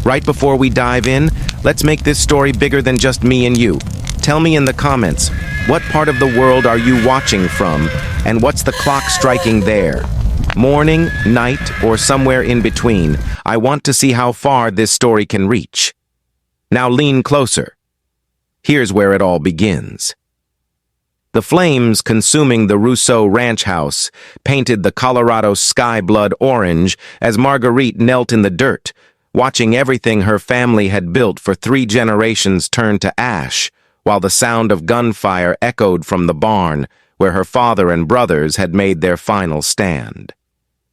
Right before we dive in, let's make this story bigger than just me and you. Tell me in the comments, what part of the world are you watching from, and what's the clock striking there? Morning, night, or somewhere in between? I want to see how far this story can reach. Now lean closer. Here's where it all begins. The flames consuming the Rousseau ranch house painted the Colorado sky blood orange as Marguerite knelt in the dirt, watching everything her family had built for 3 generations turn to ash, while the sound of gunfire echoed from the barn where her father and brothers had made their final stand.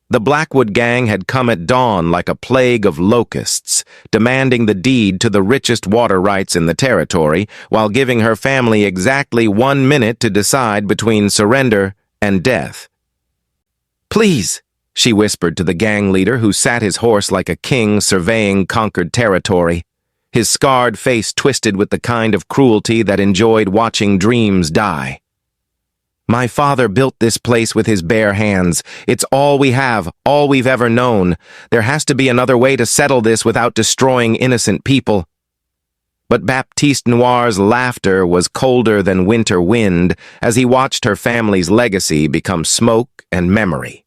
The Blackwood Gang had come at dawn like a plague of locusts, demanding the deed to the richest water rights in the territory, while giving her family exactly 1 minute to decide between surrender and death. "Please," she whispered to the gang leader who sat his horse like a king surveying conquered territory, his scarred face twisted with the kind of cruelty that enjoyed watching dreams die. "My father built this place with his bare hands. It's all we have, all we've ever known. There has to be another way to settle this without destroying innocent people." But Baptiste Noir's laughter was colder than winter wind as he watched her family's legacy become smoke and memory.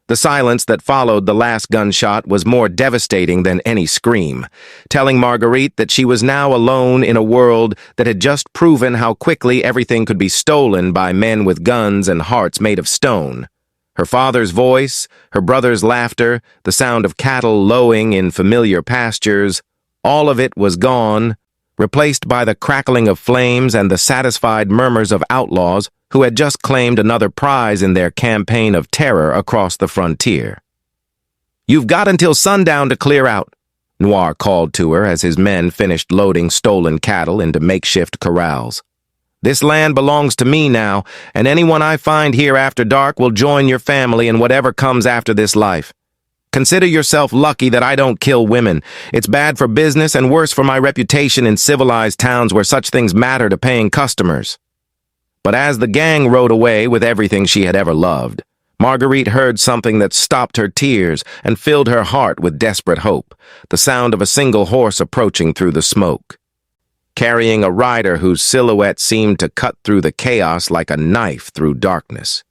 The silence that followed the last gunshot was more devastating than any scream, telling Marguerite that she was now alone in a world that had just proven how quickly everything could be stolen by men with guns and hearts made of stone. Her father's voice, her brother's laughter, the sound of cattle lowing in familiar pastures, all of it was gone, replaced by the crackling of flames and the satisfied murmurs of outlaws who had just claimed another prize in their campaign of terror across the frontier. "You've got until sundown to clear out," Noir called to her as his men finished loading stolen cattle into makeshift corrals. "This land belongs to me now, and anyone I find here after dark will join your family in whatever comes after this life. Consider yourself lucky that I don't kill women. It's bad for business and worse for my reputation in civilized towns where such things matter to paying customers." But as the gang rode away with everything she had ever loved, Marguerite heard something that stopped her tears and filled her heart with desperate hope, the sound of a single horse approaching through the smoke, carrying a rider whose silhouette seemed to cut through the chaos like a knife through darkness.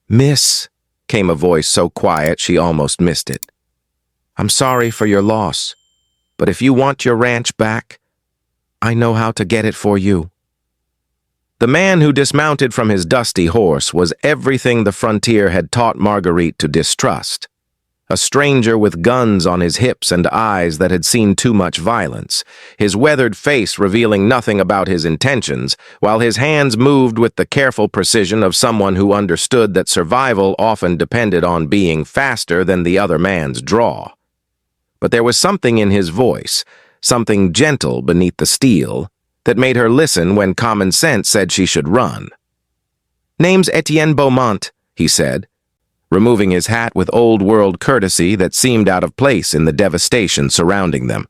"Miss," came a voice so quiet she almost missed it. "I'm sorry for your loss, but if you want your ranch back, I know how to get it for you." The man who dismounted from his dusty horse was everything the frontier had taught Marguerite to distrust. A stranger with guns on his hips and eyes that had seen too much violence, his weathered face revealing nothing about his intentions, while his hands moved with the careful precision of someone who understood that survival often depended on being faster than the other man's draw. But there was something in his voice, something gentle beneath the steel, that made her listen when common sense said she should run. "Name's Étienne Beaumont," he said, removing his hat with old-world courtesy that seemed out of place in the devastation surrounding them.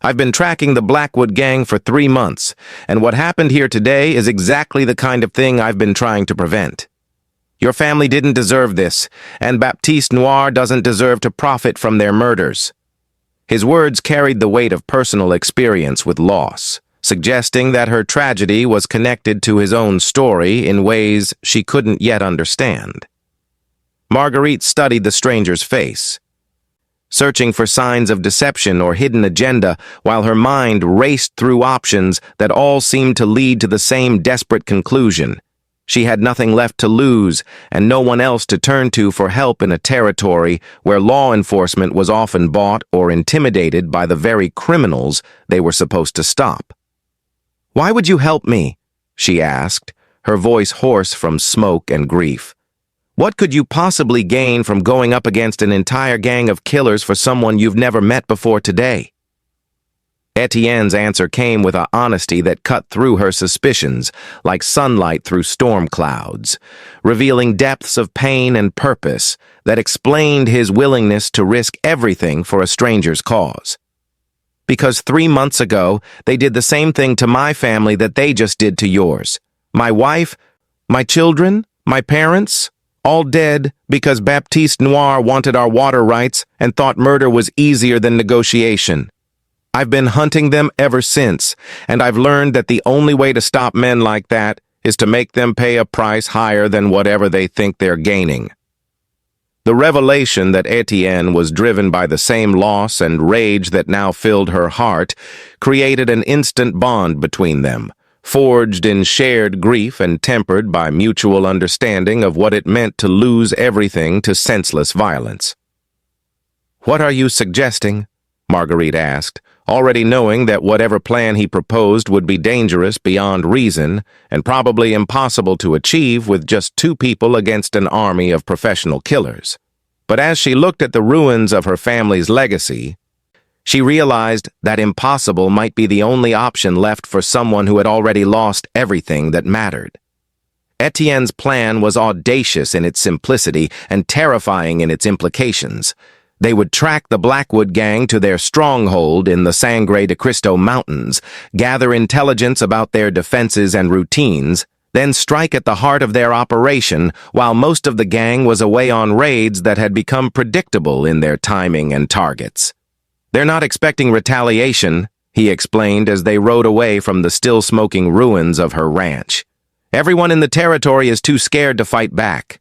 "I've been tracking the Blackwood Gang for 3 months, and what happened here today is exactly the kind of thing I've been trying to prevent. Your family didn't deserve this, and Baptiste Noir doesn't deserve to profit from their murders." His words carried the weight of personal experience with loss, suggesting that her tragedy was connected to his own story in ways she couldn't yet understand. Marguerite studied the stranger's face, searching for signs of deception or hidden agenda while her mind raced through options that all seemed to lead to the same desperate conclusion. She had nothing left to lose and no one else to turn to for help in a territory where law enforcement was often bought or intimidated by the very criminals they were supposed to stop. "Why would you help me?" she asked, her voice hoarse from smoke and grief. "What could you possibly gain from going up against an entire gang of killers for someone you've never met before today?" Étienne's answer came with an honesty that cut through her suspicions like sunlight through storm clouds, revealing depths of pain and purpose that explained his willingness to risk everything for a stranger's cause. "Because 3 months ago, they did the same thing to my family that they just did to yours. My wife, my children, my parents, All dead because Baptiste Noir wanted our water rights and thought murder was easier than negotiation. I've been hunting them ever since, and I've learned that the only way to stop men like that is to make them pay a price higher than whatever they think they're gaining. The revelation that Étienne was driven by the same loss and rage that now filled her heart created an instant bond between them, forged in shared grief and tempered by mutual understanding of what it meant to lose everything to senseless violence. "What are you suggesting?" Marguerite asked, already knowing that whatever plan he proposed would be dangerous beyond reason and probably impossible to achieve with just two people against an army of professional killers. But as she looked at the ruins of her family's legacy, she realized that impossible might be the only option left for someone who had already lost everything that mattered. Étienne's plan was audacious in its simplicity and terrifying in its implications. They would track the Blackwood Gang to their stronghold in the Sangre de Cristo Mountains, gather intelligence about their defenses and routines, then strike at the heart of their operation while most of the gang was away on raids that had become predictable in their timing and targets. "They're not expecting retaliation," he explained as they rode away from the still-smoking ruins of her ranch. "Everyone in the territory is too scared to fight back,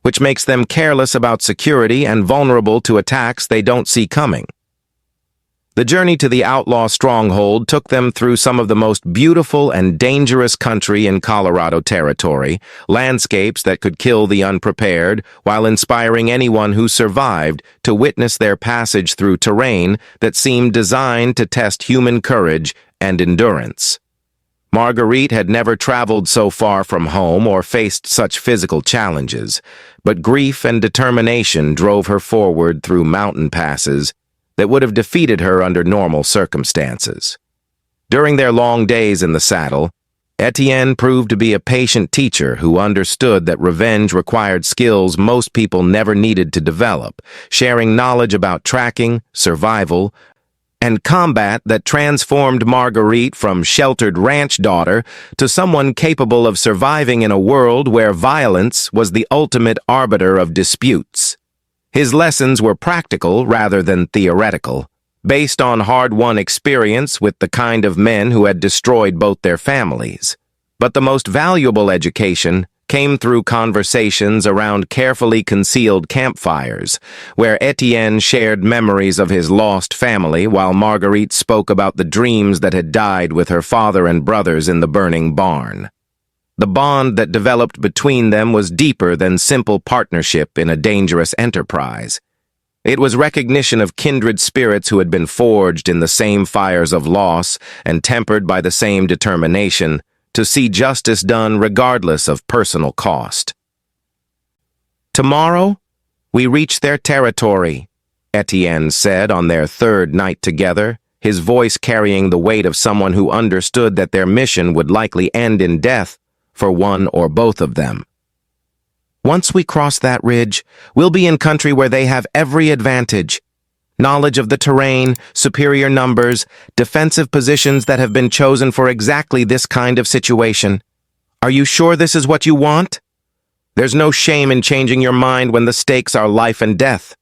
which makes them careless about security and vulnerable to attacks they don't see coming." The journey to the outlaw stronghold took them through some of the most beautiful and dangerous country in Colorado territory, landscapes that could kill the unprepared, while inspiring anyone who survived to witness their passage through terrain that seemed designed to test human courage and endurance. Marguerite had never traveled so far from home or faced such physical challenges, but grief and determination drove her forward through mountain passes that would have defeated her under normal circumstances. During their long days in the saddle, Étienne proved to be a patient teacher who understood that revenge required skills most people never needed to develop, sharing knowledge about tracking, survival, and combat that transformed Marguerite from sheltered ranch daughter to someone capable of surviving in a world where violence was the ultimate arbiter of disputes. His lessons were practical rather than theoretical, based on hard-won experience with the kind of men who had destroyed both their families. But the most valuable education came through conversations around carefully concealed campfires, where Étienne shared memories of his lost family while Marguerite spoke about the dreams that had died with her father and brothers in the burning barn. The bond that developed between them was deeper than simple partnership in a dangerous enterprise. It was recognition of kindred spirits who had been forged in the same fires of loss and tempered by the same determination to see justice done regardless of personal cost. "Tomorrow, we reach their territory," Étienne said on their third night together, his voice carrying the weight of someone who understood that their mission would likely end in death for one or both of them. "Once we cross that ridge, we'll be in country where they have every advantage. Knowledge of the terrain, superior numbers, defensive positions that have been chosen for exactly this kind of situation. Are you sure this is what you want? There's no shame in changing your mind when the stakes are life and death."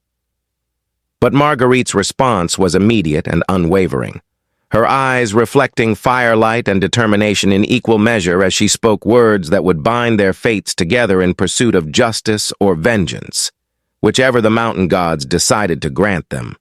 But Marguerite's response was immediate and unwavering, her eyes reflecting firelight and determination in equal measure as she spoke words that would bind their fates together in pursuit of justice or vengeance, whichever the mountain gods decided to grant them.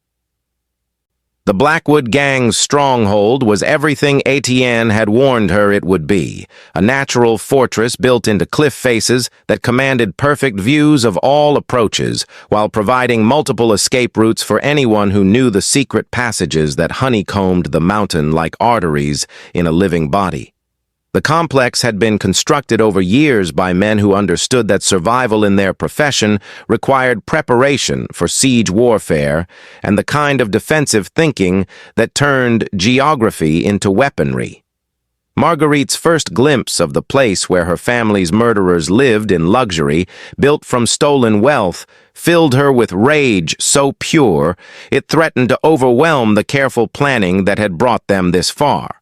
The Blackwood Gang's stronghold was everything Étienne had warned her it would be, a natural fortress built into cliff faces that commanded perfect views of all approaches, while providing multiple escape routes for anyone who knew the secret passages that honeycombed the mountain like arteries in a living body. The complex had been constructed over years by men who understood that survival in their profession required preparation for siege warfare and the kind of defensive thinking that turned geography into weaponry. Marguerite's first glimpse of the place where her family's murderers lived in luxury, built from stolen wealth, filled her with rage so pure it threatened to overwhelm the careful planning that had brought them this far.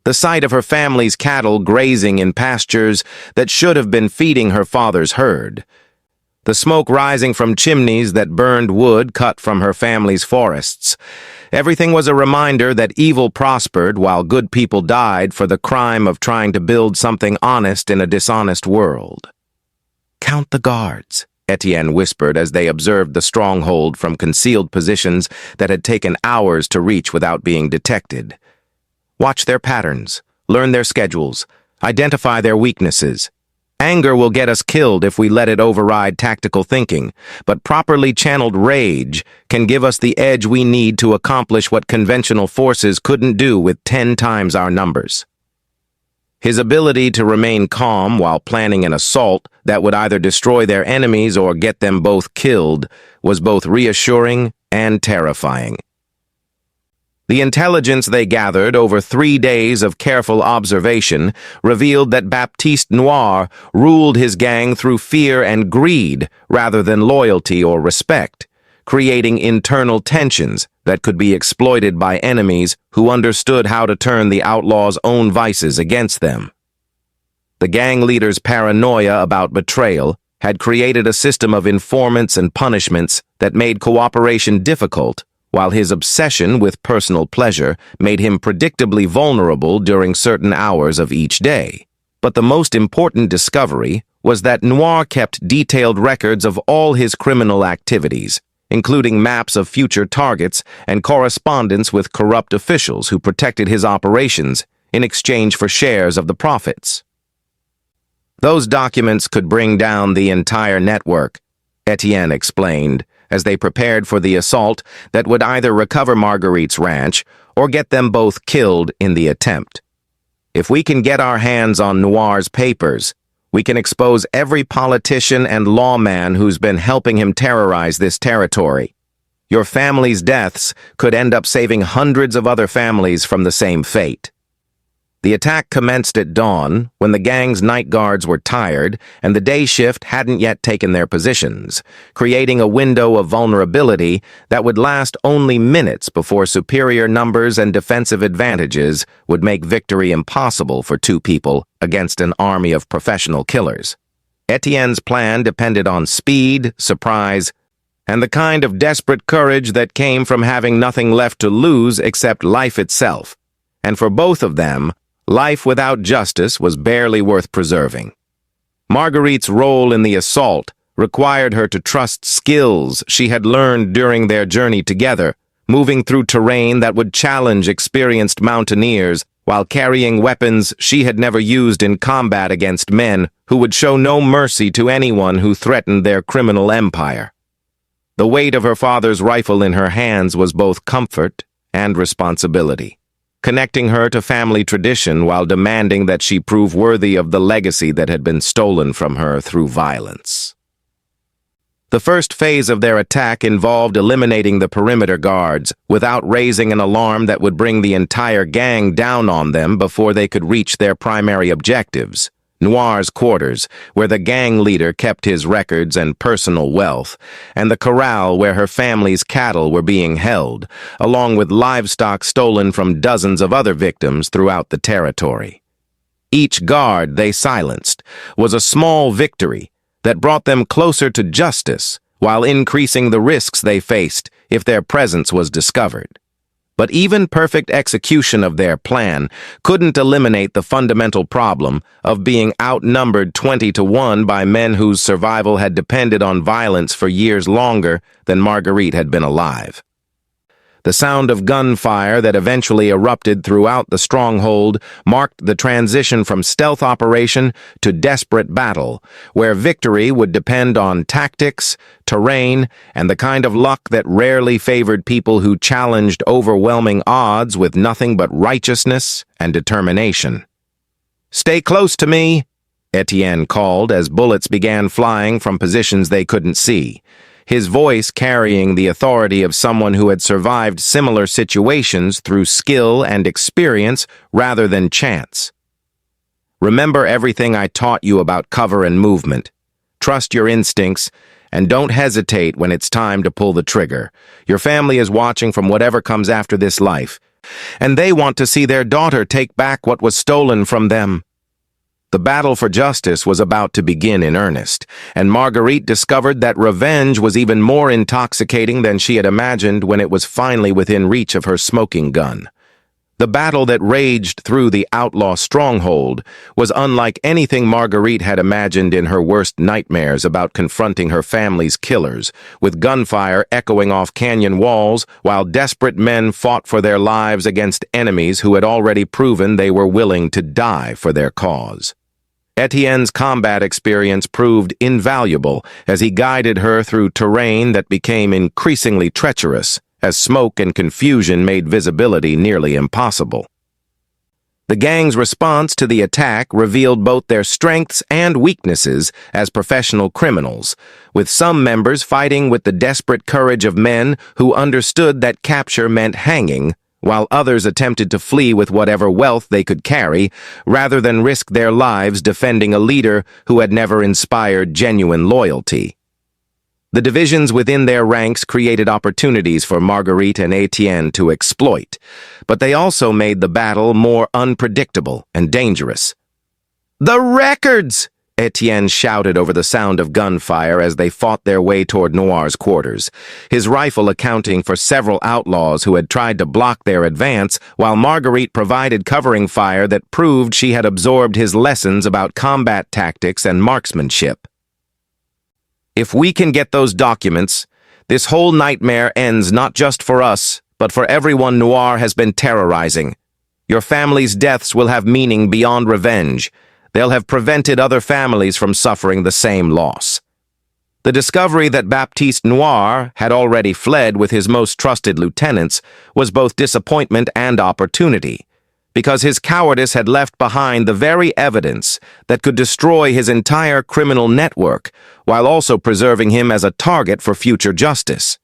The sight of her family's cattle grazing in pastures that should have been feeding her father's herd, the smoke rising from chimneys that burned wood cut from her family's forests. Everything was a reminder that evil prospered while good people died for the crime of trying to build something honest in a dishonest world. "Count the guards," Étienne whispered as they observed the stronghold from concealed positions that had taken hours to reach without being detected. "Watch their patterns, learn their schedules, identify their weaknesses. Anger will get us killed if we let it override tactical thinking, but properly channeled rage can give us the edge we need to accomplish what conventional forces couldn't do with 10 times our numbers." His ability to remain calm while planning an assault that would either destroy their enemies or get them both killed was both reassuring and terrifying. The intelligence they gathered over 3 days of careful observation revealed that Baptiste Noir ruled his gang through fear and greed rather than loyalty or respect, creating internal tensions that could be exploited by enemies who understood how to turn the outlaws' own vices against them. The gang leader's paranoia about betrayal had created a system of informants and punishments that made cooperation difficult, while his obsession with personal pleasure made him predictably vulnerable during certain hours of each day. But the most important discovery was that Noir kept detailed records of all his criminal activities, including maps of future targets and correspondence with corrupt officials who protected his operations in exchange for shares of the profits. Those documents could bring down the entire network, Étienne explained, as they prepared for the assault that would either recover Marguerite's ranch or get them both killed in the attempt. "If we can get our hands on Noir's papers, we can expose every politician and lawman who's been helping him terrorize this territory. Your family's deaths could end up saving hundreds of other families from the same fate." The attack commenced at dawn, when the gang's night guards were tired and the day shift hadn't yet taken their positions, creating a window of vulnerability that would last only minutes before superior numbers and defensive advantages would make victory impossible for two people against an army of professional killers. Étienne's plan depended on speed, surprise, and the kind of desperate courage that came from having nothing left to lose except life itself. And for both of them, life without justice was barely worth preserving. Marguerite's role in the assault required her to trust skills she had learned during their journey together, moving through terrain that would challenge experienced mountaineers while carrying weapons she had never used in combat against men who would show no mercy to anyone who threatened their criminal empire. The weight of her father's rifle in her hands was both comfort and responsibility, connecting her to family tradition while demanding that she prove worthy of the legacy that had been stolen from her through violence. The first phase of their attack involved eliminating the perimeter guards without raising an alarm that would bring the entire gang down on them before they could reach their primary objectives: Noir's quarters, where the gang leader kept his records and personal wealth, and the corral where her family's cattle were being held, along with livestock stolen from dozens of other victims throughout the territory. Each guard they silenced was a small victory that brought them closer to justice while increasing the risks they faced if their presence was discovered. But even perfect execution of their plan couldn't eliminate the fundamental problem of being outnumbered 20-1 by men whose survival had depended on violence for years longer than Marguerite had been alive. The sound of gunfire that eventually erupted throughout the stronghold marked the transition from stealth operation to desperate battle, where victory would depend on tactics, terrain, and the kind of luck that rarely favored people who challenged overwhelming odds with nothing but righteousness and determination. "Stay close to me," Étienne called as bullets began flying from positions they couldn't see, his voice carrying the authority of someone who had survived similar situations through skill and experience rather than chance. "Remember everything I taught you about cover and movement. Trust your instincts, and don't hesitate when it's time to pull the trigger. Your family is watching from whatever comes after this life, and they want to see their daughter take back what was stolen from them." The battle for justice was about to begin in earnest, and Marguerite discovered that revenge was even more intoxicating than she had imagined when it was finally within reach of her smoking gun. The battle that raged through the outlaw stronghold was unlike anything Marguerite had imagined in her worst nightmares about confronting her family's killers, with gunfire echoing off canyon walls while desperate men fought for their lives against enemies who had already proven they were willing to die for their cause. Étienne's combat experience proved invaluable as he guided her through terrain that became increasingly treacherous, as smoke and confusion made visibility nearly impossible. The gang's response to the attack revealed both their strengths and weaknesses as professional criminals, with some members fighting with the desperate courage of men who understood that capture meant hanging, while others attempted to flee with whatever wealth they could carry, rather than risk their lives defending a leader who had never inspired genuine loyalty. The divisions within their ranks created opportunities for Marguerite and Étienne to exploit, but they also made the battle more unpredictable and dangerous. "The records!" Étienne shouted over the sound of gunfire as they fought their way toward Noir's quarters, his rifle accounting for several outlaws who had tried to block their advance, while Marguerite provided covering fire that proved she had absorbed his lessons about combat tactics and marksmanship. "If we can get those documents, this whole nightmare ends not just for us, but for everyone Noir has been terrorizing. Your family's deaths will have meaning beyond revenge. They'll have prevented other families from suffering the same loss." The discovery that Baptiste Noir had already fled with his most trusted lieutenants was both disappointment and opportunity, because his cowardice had left behind the very evidence that could destroy his entire criminal network, while also preserving him as a target for future justice.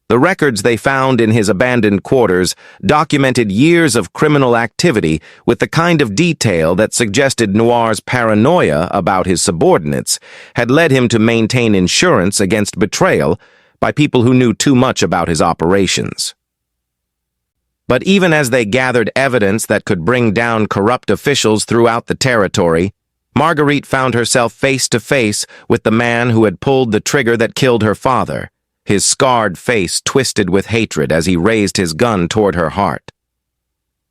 The records they found in his abandoned quarters documented years of criminal activity with the kind of detail that suggested Noir's paranoia about his subordinates had led him to maintain insurance against betrayal by people who knew too much about his operations. But even as they gathered evidence that could bring down corrupt officials throughout the territory, Marguerite found herself face to face with the man who had pulled the trigger that killed her father, his scarred face twisted with hatred as he raised his gun toward her heart.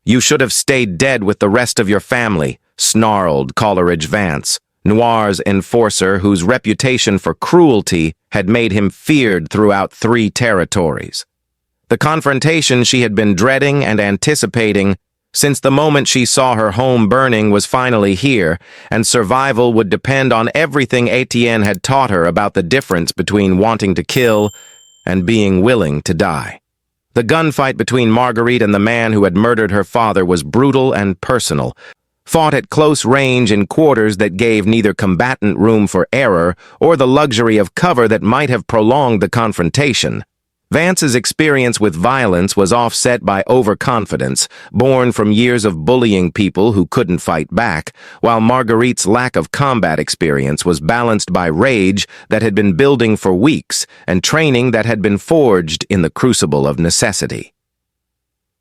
"You should have stayed dead with the rest of your family," snarled Coleridge Vance, Noir's enforcer whose reputation for cruelty had made him feared throughout 3 territories. The confrontation she had been dreading and anticipating since the moment she saw her home burning was finally here, and survival would depend on everything Étienne had taught her about the difference between wanting to kill and being willing to die. The gunfight between Marguerite and the man who had murdered her father was brutal and personal, fought at close range in quarters that gave neither combatant room for error or the luxury of cover that might have prolonged the confrontation. Vance's experience with violence was offset by overconfidence, born from years of bullying people who couldn't fight back, while Marguerite's lack of combat experience was balanced by rage that had been building for weeks and training that had been forged in the crucible of necessity.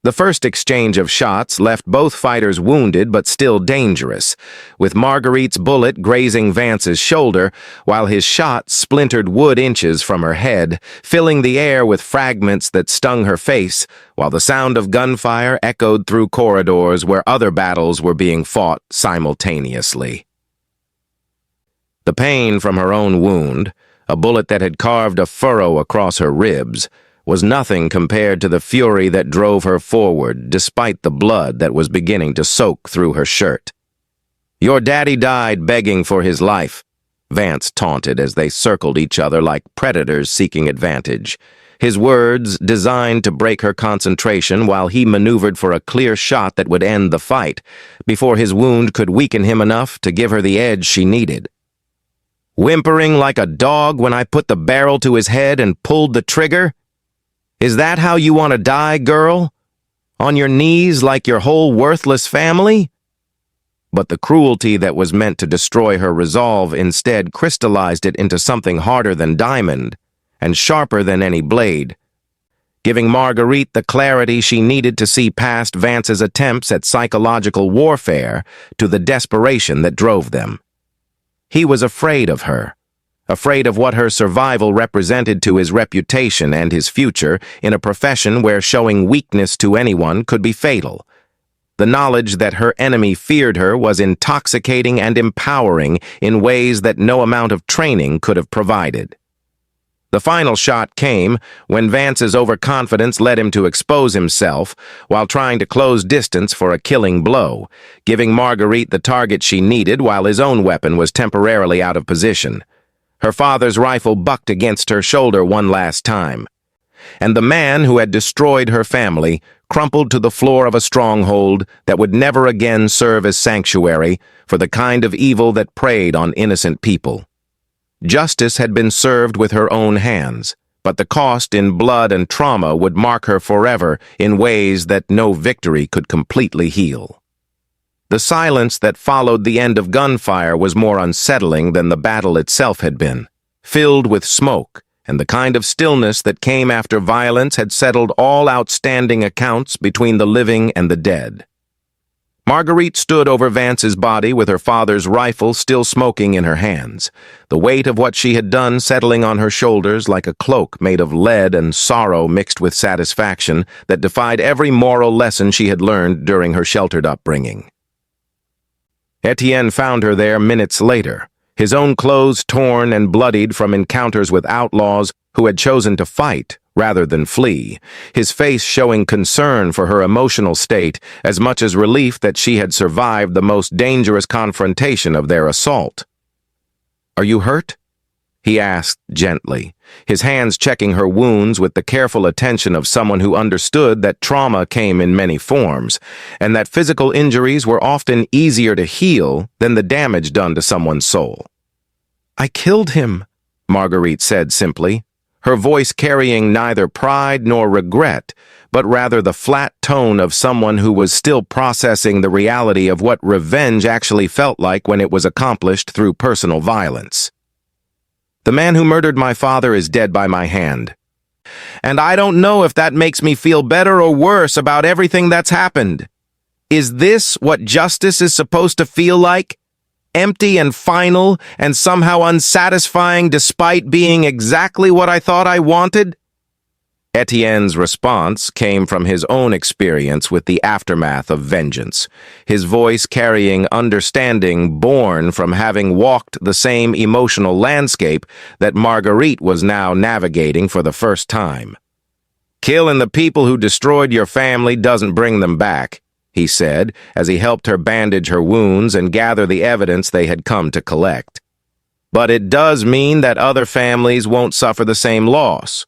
The first exchange of shots left both fighters wounded but still dangerous, with Marguerite's bullet grazing Vance's shoulder, while his shot splintered wood inches from her head, filling the air with fragments that stung her face, while the sound of gunfire echoed through corridors where other battles were being fought simultaneously. The pain from her own wound, a bullet that had carved a furrow across her ribs, was nothing compared to the fury that drove her forward despite the blood that was beginning to soak through her shirt. "Your daddy died begging for his life," Vance taunted as they circled each other like predators seeking advantage, his words designed to break her concentration while he maneuvered for a clear shot that would end the fight, before his wound could weaken him enough to give her the edge she needed. "Whimpering like a dog when I put the barrel to his head and pulled the trigger? Is that how you want to die, girl? On your knees like your whole worthless family?" But the cruelty that was meant to destroy her resolve instead crystallized it into something harder than diamond and sharper than any blade. giving Marguerite the clarity she needed to see past Vance's attempts at psychological warfare to the desperation that drove them. He was afraid of her, afraid of what her survival represented to his reputation and his future in a profession where showing weakness to anyone could be fatal. The knowledge that her enemy feared her was intoxicating and empowering in ways that no amount of training could have provided. The final shot came when Vance's overconfidence led him to expose himself while trying to close distance for a killing blow, giving Marguerite the target she needed while his own weapon was temporarily out of position. Her father's rifle bucked against her shoulder one last time, and the man who had destroyed her family crumpled to the floor of a stronghold that would never again serve as sanctuary for the kind of evil that preyed on innocent people. Justice had been served with her own hands, but the cost in blood and trauma would mark her forever in ways that no victory could completely heal. The silence that followed the end of gunfire was more unsettling than the battle itself had been, filled with smoke, and the kind of stillness that came after violence had settled all outstanding accounts between the living and the dead. Marguerite stood over Vance's body with her father's rifle still smoking in her hands, the weight of what she had done settling on her shoulders like a cloak made of lead and sorrow mixed with satisfaction that defied every moral lesson she had learned during her sheltered upbringing. Étienne found her there minutes later, his own clothes torn and bloodied from encounters with outlaws who had chosen to fight rather than flee, his face showing concern for her emotional state as much as relief that she had survived the most dangerous confrontation of their assault. "Are you hurt?" he asked gently, his hands checking her wounds with the careful attention of someone who understood that trauma came in many forms, and that physical injuries were often easier to heal than the damage done to someone's soul. "I killed him," Marguerite said simply, her voice carrying neither pride nor regret, but rather the flat tone of someone who was still processing the reality of what revenge actually felt like when it was accomplished through personal violence. "The man who murdered my father is dead by my hand. And I don't know if that makes me feel better or worse about everything that's happened. Is this what justice is supposed to feel like? Empty and final and somehow unsatisfying despite being exactly what I thought I wanted?" Étienne's response came from his own experience with the aftermath of vengeance, his voice carrying understanding born from having walked the same emotional landscape that Marguerite was now navigating for the first time. "Killing the people who destroyed your family doesn't bring them back," he said, as he helped her bandage her wounds and gather the evidence they had come to collect. "But it does mean that other families won't suffer the same loss.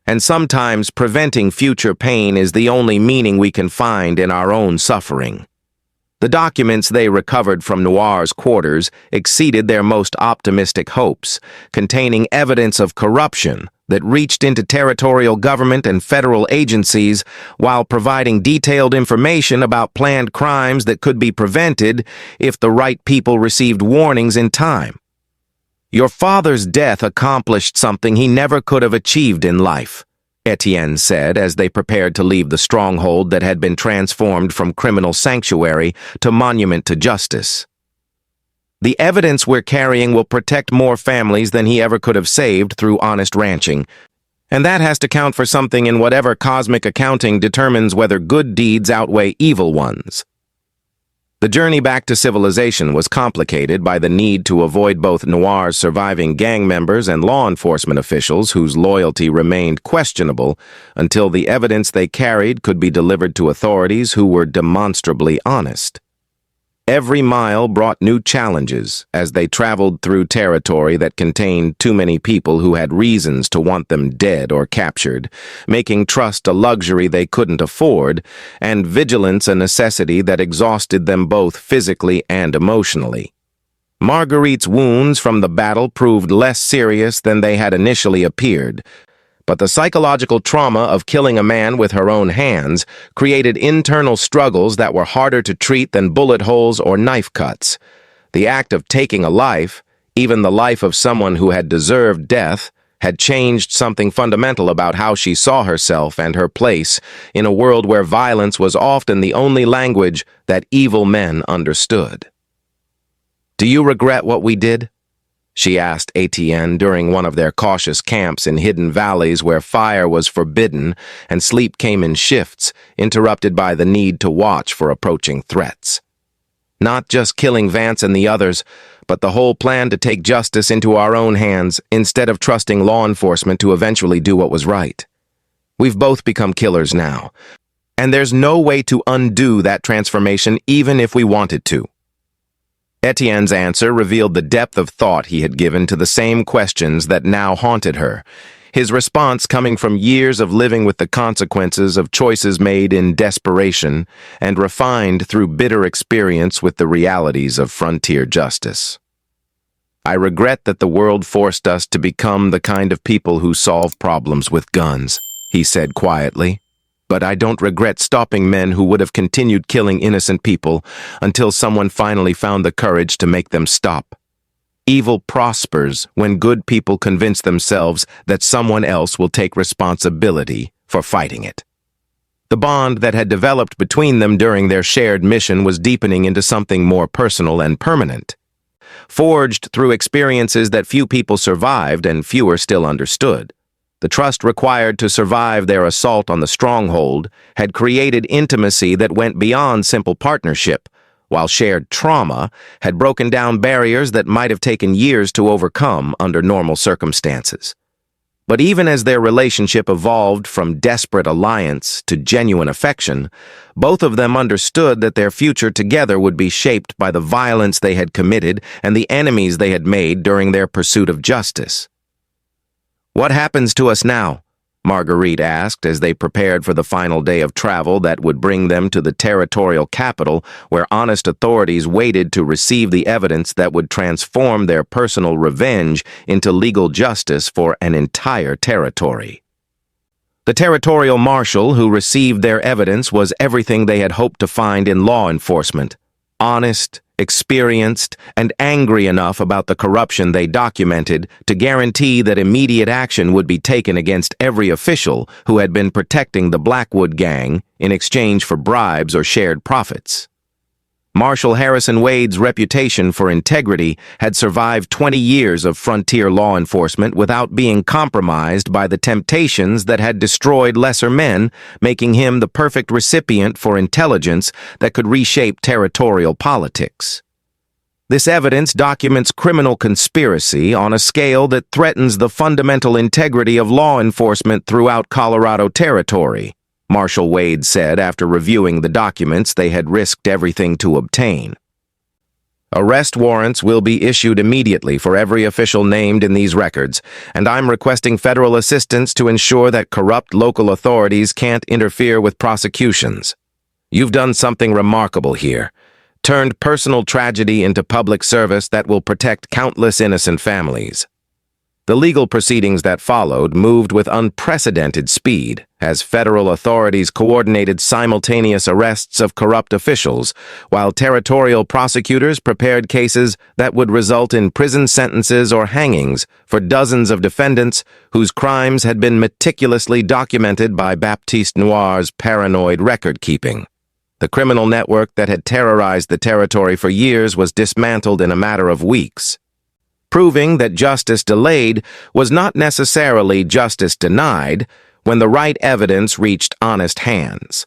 And sometimes preventing future pain is the only meaning we can find in our own suffering." The documents they recovered from Noir's quarters exceeded their most optimistic hopes, containing evidence of corruption that reached into territorial government and federal agencies while providing detailed information about planned crimes that could be prevented if the right people received warnings in time. "Your father's death accomplished something he never could have achieved in life," Étienne said as they prepared to leave the stronghold that had been transformed from criminal sanctuary to monument to justice. "The evidence we're carrying will protect more families than he ever could have saved through honest ranching, and that has to count for something in whatever cosmic accounting determines whether good deeds outweigh evil ones." The journey back to civilization was complicated by the need to avoid both Noir's surviving gang members and law enforcement officials whose loyalty remained questionable until the evidence they carried could be delivered to authorities who were demonstrably honest. Every mile brought new challenges as they traveled through territory that contained too many people who had reasons to want them dead or captured, making trust a luxury they couldn't afford, and vigilance a necessity that exhausted them both physically and emotionally. Marguerite's wounds from the battle proved less serious than they had initially appeared, but the psychological trauma of killing a man with her own hands created internal struggles that were harder to treat than bullet holes or knife cuts. The act of taking a life, even the life of someone who had deserved death, had changed something fundamental about how she saw herself and her place in a world where violence was often the only language that evil men understood. "Do you regret what we did?" she asked Étienne during one of their cautious camps in hidden valleys where fire was forbidden and sleep came in shifts, interrupted by the need to watch for approaching threats. Not just killing Vance and the others, but the whole plan to take justice into our own hands instead of trusting law enforcement to eventually do what was right. We've both become killers now, and there's no way to undo that transformation even if we wanted to. Étienne's answer revealed the depth of thought he had given to the same questions that now haunted her, his response coming from years of living with the consequences of choices made in desperation and refined through bitter experience with the realities of frontier justice. "I regret that the world forced us to become the kind of people who solve problems with guns," he said quietly. "But I don't regret stopping men who would have continued killing innocent people until someone finally found the courage to make them stop. Evil prospers when good people convince themselves that someone else will take responsibility for fighting it." The bond that had developed between them during their shared mission was deepening into something more personal and permanent. Forged through experiences that few people survived and fewer still understood, the trust required to survive their assault on the stronghold had created intimacy that went beyond simple partnership, while shared trauma had broken down barriers that might have taken years to overcome under normal circumstances. But even as their relationship evolved from desperate alliance to genuine affection, both of them understood that their future together would be shaped by the violence they had committed and the enemies they had made during their pursuit of justice. "What happens to us now?" Marguerite asked as they prepared for the final day of travel that would bring them to the territorial capital where honest authorities waited to receive the evidence that would transform their personal revenge into legal justice for an entire territory. The territorial marshal who received their evidence was everything they had hoped to find in law enforcement: honest, experienced, and angry enough about the corruption they documented to guarantee that immediate action would be taken against every official who had been protecting the Blackwood Gang in exchange for bribes or shared profits. Marshal Harrison Wade's reputation for integrity had survived 20 years of frontier law enforcement without being compromised by the temptations that had destroyed lesser men, making him the perfect recipient for intelligence that could reshape territorial politics. This evidence documents criminal conspiracy on a scale that threatens the fundamental integrity of law enforcement throughout Colorado Territory, Marshal Wade said after reviewing the documents they had risked everything to obtain. "Arrest warrants will be issued immediately for every official named in these records, and I'm requesting federal assistance to ensure that corrupt local authorities can't interfere with prosecutions. You've done something remarkable here, turned personal tragedy into public service that will protect countless innocent families." The legal proceedings that followed moved with unprecedented speed as federal authorities coordinated simultaneous arrests of corrupt officials, while territorial prosecutors prepared cases that would result in prison sentences or hangings for dozens of defendants whose crimes had been meticulously documented by Baptiste Noir's paranoid record-keeping. The criminal network that had terrorized the territory for years was dismantled in a matter of weeks, proving that justice delayed was not necessarily justice denied when the right evidence reached honest hands.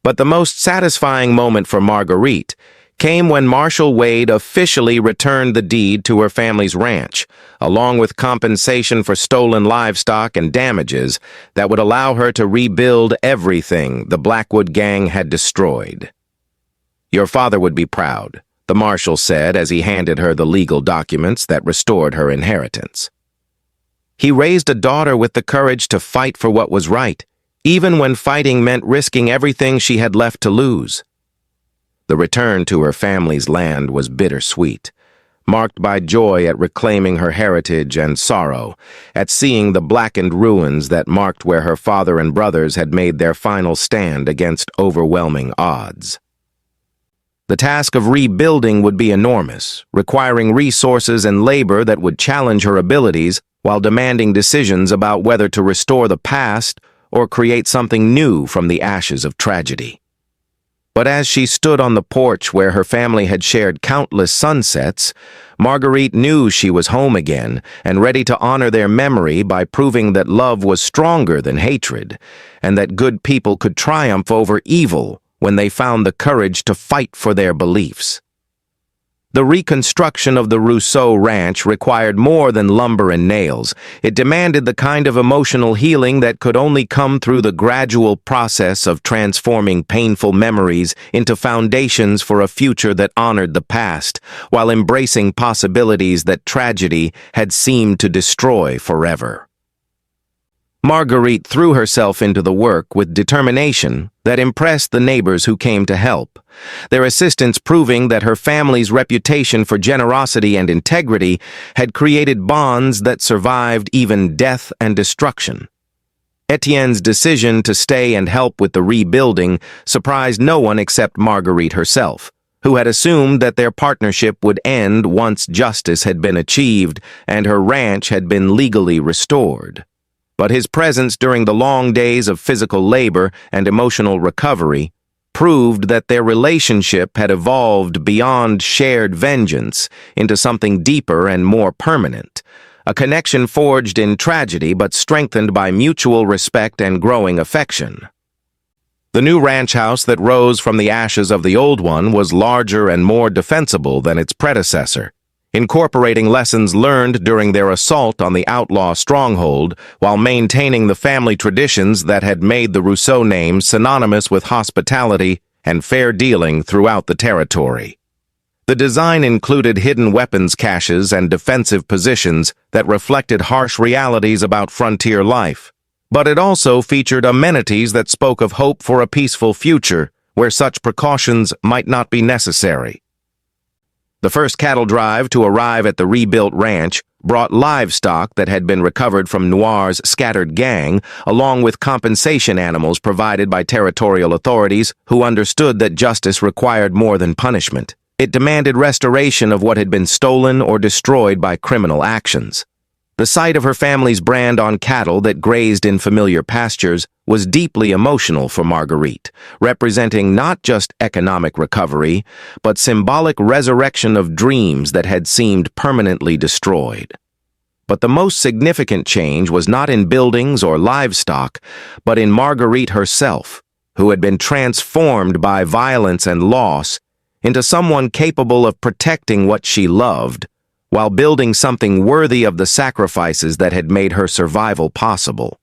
But the most satisfying moment for Marguerite came when Marshal Wade officially returned the deed to her family's ranch, along with compensation for stolen livestock and damages that would allow her to rebuild everything the Blackwood Gang had destroyed. "Your father would be proud," the marshal said as he handed her the legal documents that restored her inheritance. He raised a daughter with the courage to fight for what was right, even when fighting meant risking everything she had left to lose. The return to her family's land was bittersweet, marked by joy at reclaiming her heritage and sorrow at seeing the blackened ruins that marked where her father and brothers had made their final stand against overwhelming odds. The task of rebuilding would be enormous, requiring resources and labor that would challenge her abilities, while demanding decisions about whether to restore the past or create something new from the ashes of tragedy. But as she stood on the porch where her family had shared countless sunsets, Marguerite knew she was home again and ready to honor their memory by proving that love was stronger than hatred, and that good people could triumph over evil when they found the courage to fight for their beliefs. The reconstruction of the Rousseau ranch required more than lumber and nails. It demanded the kind of emotional healing that could only come through the gradual process of transforming painful memories into foundations for a future that honored the past, while embracing possibilities that tragedy had seemed to destroy forever. Marguerite threw herself into the work with determination that impressed the neighbors who came to help, their assistance proving that her family's reputation for generosity and integrity had created bonds that survived even death and destruction. Étienne's decision to stay and help with the rebuilding surprised no one except Marguerite herself, who had assumed that their partnership would end once justice had been achieved and her ranch had been legally restored. But his presence during the long days of physical labor and emotional recovery proved that their relationship had evolved beyond shared vengeance into something deeper and more permanent, a connection forged in tragedy but strengthened by mutual respect and growing affection. The new ranch house that rose from the ashes of the old one was larger and more defensible than its predecessor, incorporating lessons learned during their assault on the outlaw stronghold while maintaining the family traditions that had made the Rousseau name synonymous with hospitality and fair dealing throughout the territory. The design included hidden weapons caches and defensive positions that reflected harsh realities about frontier life, but it also featured amenities that spoke of hope for a peaceful future where such precautions might not be necessary. The first cattle drive to arrive at the rebuilt ranch brought livestock that had been recovered from Noir's scattered gang, along with compensation animals provided by territorial authorities who understood that justice required more than punishment. It demanded restoration of what had been stolen or destroyed by criminal actions. The sight of her family's brand on cattle that grazed in familiar pastures was deeply emotional for Marguerite, representing not just economic recovery, but symbolic resurrection of dreams that had seemed permanently destroyed. But the most significant change was not in buildings or livestock, but in Marguerite herself, who had been transformed by violence and loss into someone capable of protecting what she loved, while building something worthy of the sacrifices that had made her survival possible.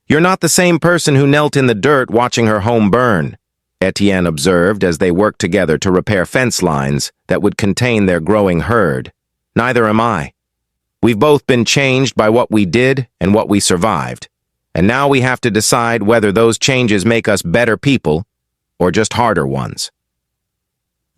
"You're not the same person who knelt in the dirt watching her home burn," Étienne observed as they worked together to repair fence lines that would contain their growing herd. "Neither am I. We've both been changed by what we did and what we survived, and now we have to decide whether those changes make us better people or just harder ones."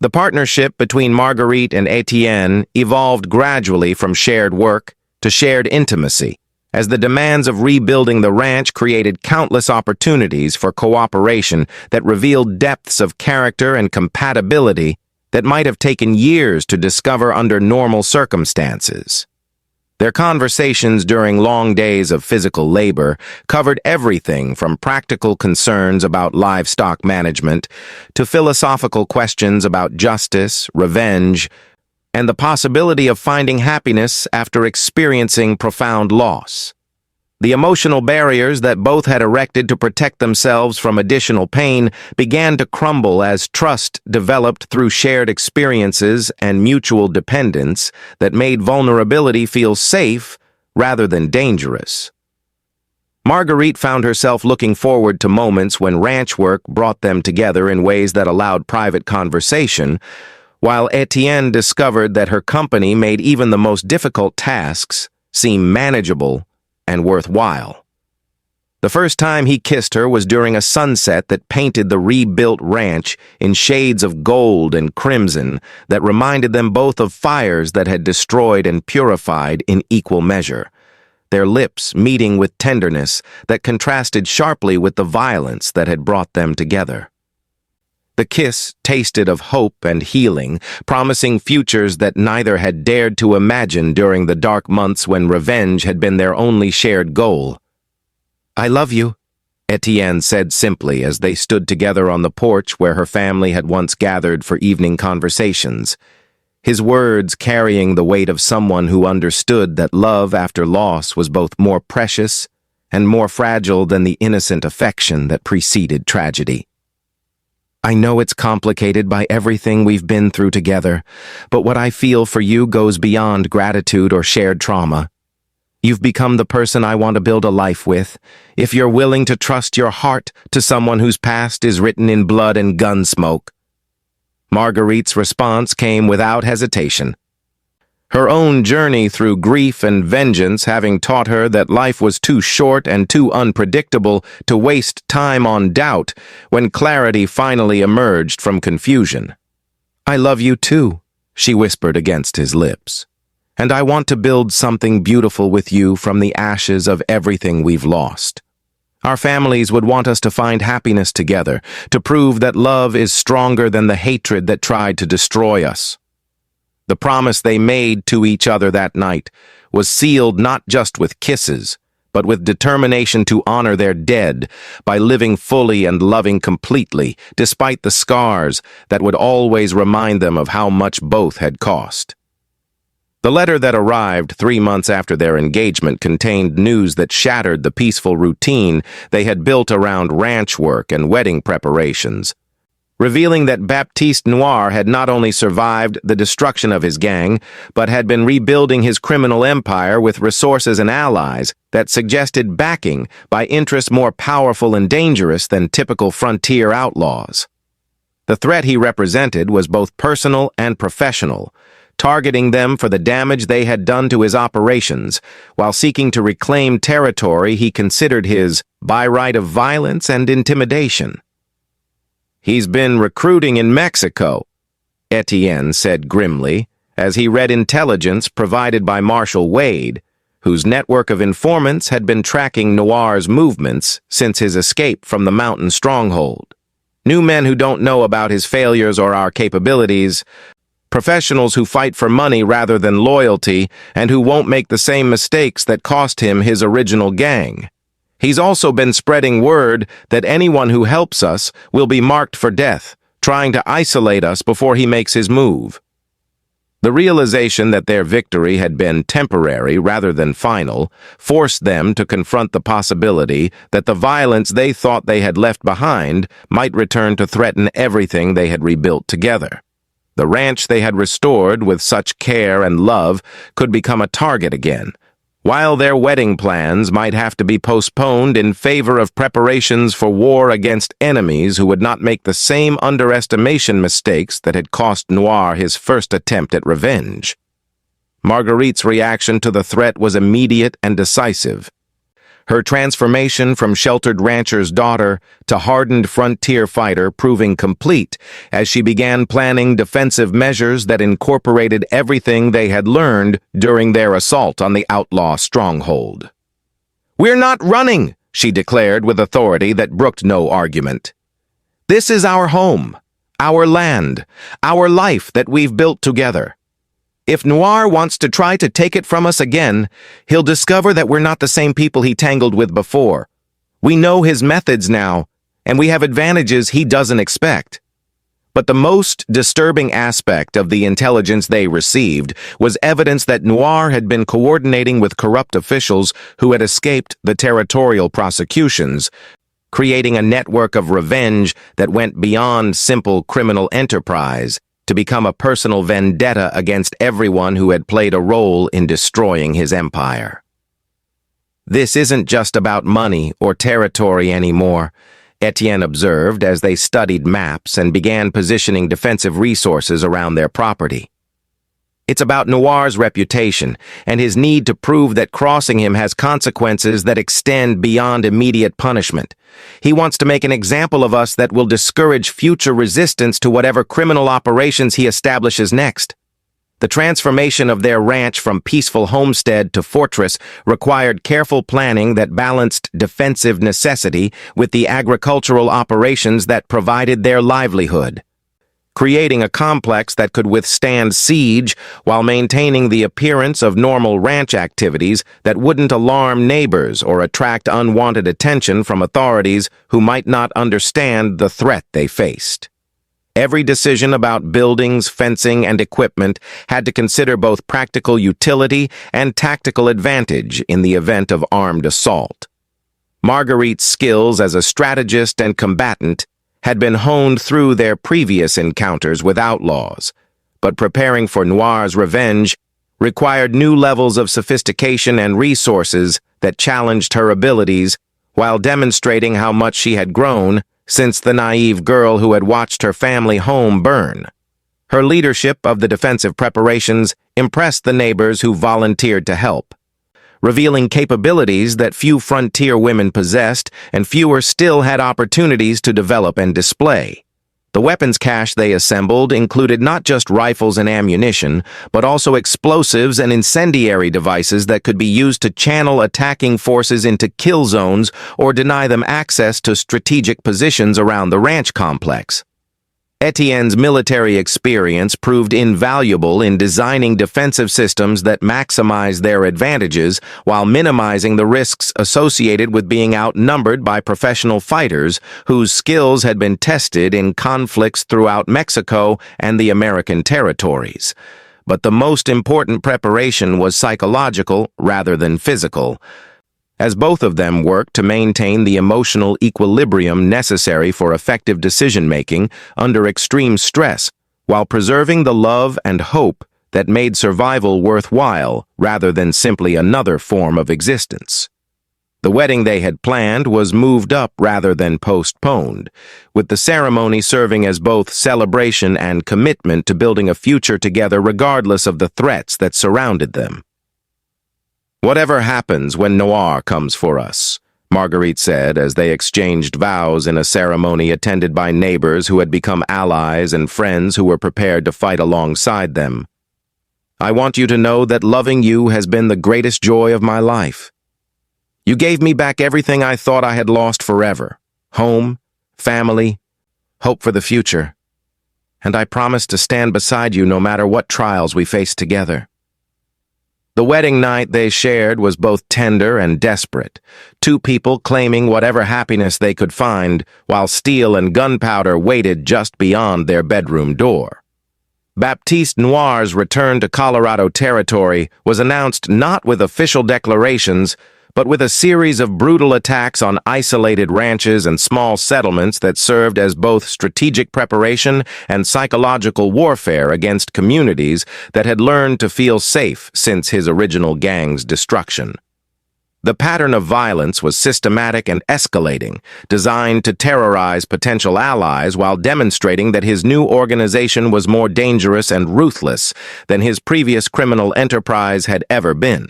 The partnership between Marguerite and Étienne evolved gradually from shared work to shared intimacy, as the demands of rebuilding the ranch created countless opportunities for cooperation that revealed depths of character and compatibility that might have taken years to discover under normal circumstances. Their conversations during long days of physical labor covered everything from practical concerns about livestock management to philosophical questions about justice, revenge, and the possibility of finding happiness after experiencing profound loss. The emotional barriers that both had erected to protect themselves from additional pain began to crumble as trust developed through shared experiences and mutual dependence that made vulnerability feel safe rather than dangerous. Marguerite found herself looking forward to moments when ranch work brought them together in ways that allowed private conversation, while Étienne discovered that her company made even the most difficult tasks seem manageable and worthwhile. The first time he kissed her was during a sunset that painted the rebuilt ranch in shades of gold and crimson that reminded them both of fires that had destroyed and purified in equal measure, their lips meeting with tenderness that contrasted sharply with the violence that had brought them together. The kiss tasted of hope and healing, promising futures that neither had dared to imagine during the dark months when revenge had been their only shared goal. "I love you," Étienne said simply as they stood together on the porch where her family had once gathered for evening conversations, his words carrying the weight of someone who understood that love after loss was both more precious and more fragile than the innocent affection that preceded tragedy. "I know it's complicated by everything we've been through together, but what I feel for you goes beyond gratitude or shared trauma. You've become the person I want to build a life with, if you're willing to trust your heart to someone whose past is written in blood and gun smoke." Marguerite's response came without hesitation. Her own journey through grief and vengeance having taught her that life was too short and too unpredictable to waste time on doubt when clarity finally emerged from confusion. "I love you too," she whispered against his lips. "And I want to build something beautiful with you from the ashes of everything we've lost. Our families would want us to find happiness together, to prove that love is stronger than the hatred that tried to destroy us." The promise they made to each other that night was sealed not just with kisses, but with determination to honor their dead by living fully and loving completely, despite the scars that would always remind them of how much both had cost. The letter that arrived 3 months after their engagement contained news that shattered the peaceful routine they had built around ranch work and wedding preparations, revealing that Baptiste Noir had not only survived the destruction of his gang, but had been rebuilding his criminal empire with resources and allies that suggested backing by interests more powerful and dangerous than typical frontier outlaws. The threat he represented was both personal and professional, targeting them for the damage they had done to his operations, while seeking to reclaim territory he considered his by right of violence and intimidation. "He's been recruiting in Mexico," Étienne said grimly, as he read intelligence provided by Marshal Wade, whose network of informants had been tracking Noir's movements since his escape from the mountain stronghold. "New men who don't know about his failures or our capabilities, professionals who fight for money rather than loyalty, and who won't make the same mistakes that cost him his original gang. He's also been spreading word that anyone who helps us will be marked for death, trying to isolate us before he makes his move." The realization that their victory had been temporary rather than final forced them to confront the possibility that the violence they thought they had left behind might return to threaten everything they had rebuilt together. The ranch they had restored with such care and love could become a target again, while their wedding plans might have to be postponed in favor of preparations for war against enemies who would not make the same underestimation mistakes that had cost Noir his first attempt at revenge. Marguerite's reaction to the threat was immediate and decisive. Her transformation from sheltered rancher's daughter to hardened frontier fighter proving complete as she began planning defensive measures that incorporated everything they had learned during their assault on the outlaw stronghold. "We're not running," she declared with authority that brooked no argument. "This is our home, our land, our life that we've built together. If Noir wants to try to take it from us again, he'll discover that we're not the same people he tangled with before. We know his methods now, and we have advantages he doesn't expect." But the most disturbing aspect of the intelligence they received was evidence that Noir had been coordinating with corrupt officials who had escaped the territorial prosecutions, creating a network of revenge that went beyond simple criminal enterprise to become a personal vendetta against everyone who had played a role in destroying his empire. "This isn't just about money or territory anymore," Étienne observed as they studied maps and began positioning defensive resources around their property. "It's about Noir's reputation and his need to prove that crossing him has consequences that extend beyond immediate punishment. He wants to make an example of us that will discourage future resistance to whatever criminal operations he establishes next." The transformation of their ranch from peaceful homestead to fortress required careful planning that balanced defensive necessity with the agricultural operations that provided their livelihood, creating a complex that could withstand siege while maintaining the appearance of normal ranch activities that wouldn't alarm neighbors or attract unwanted attention from authorities who might not understand the threat they faced. Every decision about buildings, fencing, and equipment had to consider both practical utility and tactical advantage in the event of armed assault. Marguerite's skills as a strategist and combatant had been honed through their previous encounters with outlaws, but preparing for Noir's revenge required new levels of sophistication and resources that challenged her abilities while demonstrating how much she had grown since the naive girl who had watched her family home burn. Her leadership of the defensive preparations impressed the neighbors who volunteered to help, revealing capabilities that few frontier women possessed and fewer still had opportunities to develop and display. The weapons cache they assembled included not just rifles and ammunition, but also explosives and incendiary devices that could be used to channel attacking forces into kill zones or deny them access to strategic positions around the ranch complex. Étienne's military experience proved invaluable in designing defensive systems that maximize their advantages while minimizing the risks associated with being outnumbered by professional fighters whose skills had been tested in conflicts throughout Mexico and the American territories. But the most important preparation was psychological rather than physical, as both of them worked to maintain the emotional equilibrium necessary for effective decision-making under extreme stress, while preserving the love and hope that made survival worthwhile rather than simply another form of existence. The wedding they had planned was moved up rather than postponed, with the ceremony serving as both celebration and commitment to building a future together regardless of the threats that surrounded them. "Whatever happens when Noir comes for us," Marguerite said as they exchanged vows in a ceremony attended by neighbors who had become allies and friends who were prepared to fight alongside them. "I want you to know that loving you has been the greatest joy of my life. You gave me back everything I thought I had lost forever: home, family, hope for the future. And I promise to stand beside you no matter what trials we face together." The wedding night they shared was both tender and desperate, two people claiming whatever happiness they could find, while steel and gunpowder waited just beyond their bedroom door. Baptiste Noir's return to Colorado territory was announced not with official declarations, but with a series of brutal attacks on isolated ranches and small settlements that served as both strategic preparation and psychological warfare against communities that had learned to feel safe since his original gang's destruction. The pattern of violence was systematic and escalating, designed to terrorize potential allies while demonstrating that his new organization was more dangerous and ruthless than his previous criminal enterprise had ever been.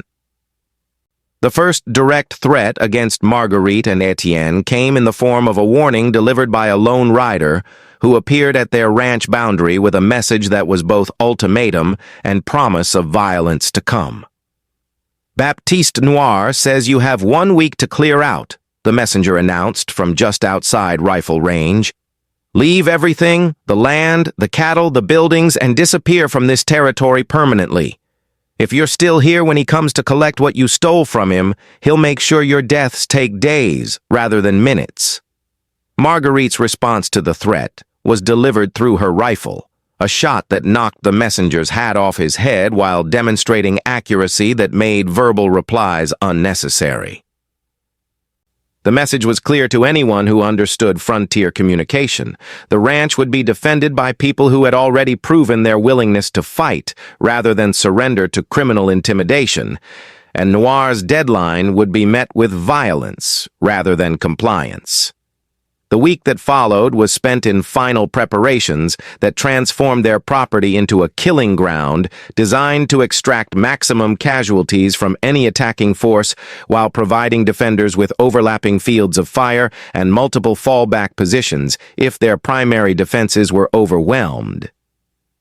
The first direct threat against Marguerite and Étienne came in the form of a warning delivered by a lone rider who appeared at their ranch boundary with a message that was both ultimatum and promise of violence to come. "Baptiste Noir says you have 1 week to clear out," the messenger announced from just outside rifle range. "Leave everything, the land, the cattle, the buildings, and disappear from this territory permanently. If you're still here when he comes to collect what you stole from him, he'll make sure your deaths take days rather than minutes." Marguerite's response to the threat was delivered through her rifle, a shot that knocked the messenger's hat off his head while demonstrating accuracy that made verbal replies unnecessary. The message was clear to anyone who understood frontier communication. The ranch would be defended by people who had already proven their willingness to fight rather than surrender to criminal intimidation, and Noir's deadline would be met with violence rather than compliance. The week that followed was spent in final preparations that transformed their property into a killing ground designed to extract maximum casualties from any attacking force while providing defenders with overlapping fields of fire and multiple fallback positions if their primary defenses were overwhelmed.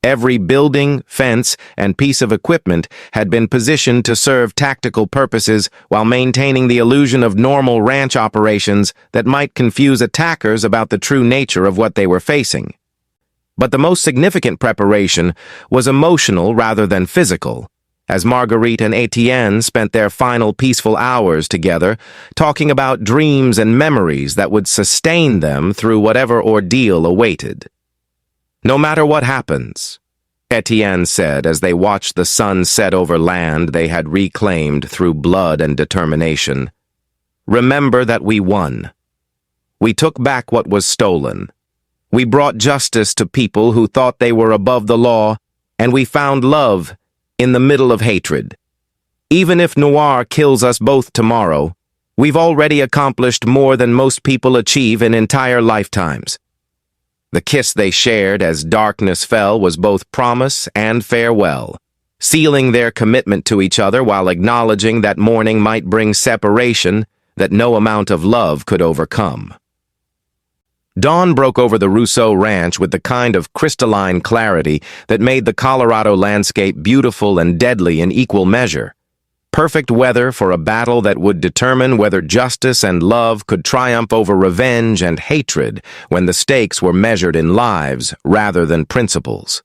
Every building, fence, and piece of equipment had been positioned to serve tactical purposes while maintaining the illusion of normal ranch operations that might confuse attackers about the true nature of what they were facing. But the most significant preparation was emotional rather than physical, as Marguerite and Étienne spent their final peaceful hours together, talking about dreams and memories that would sustain them through whatever ordeal awaited. "No matter what happens," Étienne said as they watched the sun set over land they had reclaimed through blood and determination, "remember that we won. We took back what was stolen. We brought justice to people who thought they were above the law, and we found love in the middle of hatred. Even if Noir kills us both tomorrow, we've already accomplished more than most people achieve in entire lifetimes." The kiss they shared as darkness fell was both promise and farewell, sealing their commitment to each other while acknowledging that morning might bring separation that no amount of love could overcome. Dawn broke over the Rousseau ranch with the kind of crystalline clarity that made the Colorado landscape beautiful and deadly in equal measure. Perfect weather for a battle that would determine whether justice and love could triumph over revenge and hatred when the stakes were measured in lives rather than principles.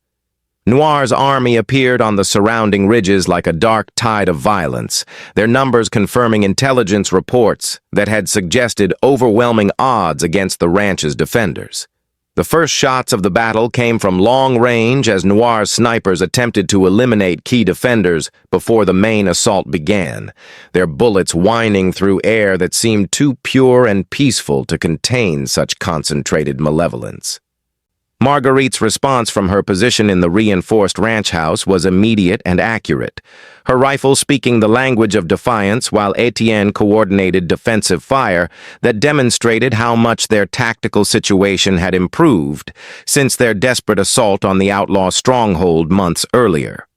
Noir's army appeared on the surrounding ridges like a dark tide of violence, their numbers confirming intelligence reports that had suggested overwhelming odds against the ranch's defenders. The first shots of the battle came from long range as Noir's snipers attempted to eliminate key defenders before the main assault began, their bullets whining through air that seemed too pure and peaceful to contain such concentrated malevolence. Marguerite's response from her position in the reinforced ranch house was immediate and accurate, her rifle speaking the language of defiance while Étienne coordinated defensive fire that demonstrated how much their tactical situation had improved since their desperate assault on the outlaw stronghold months earlier.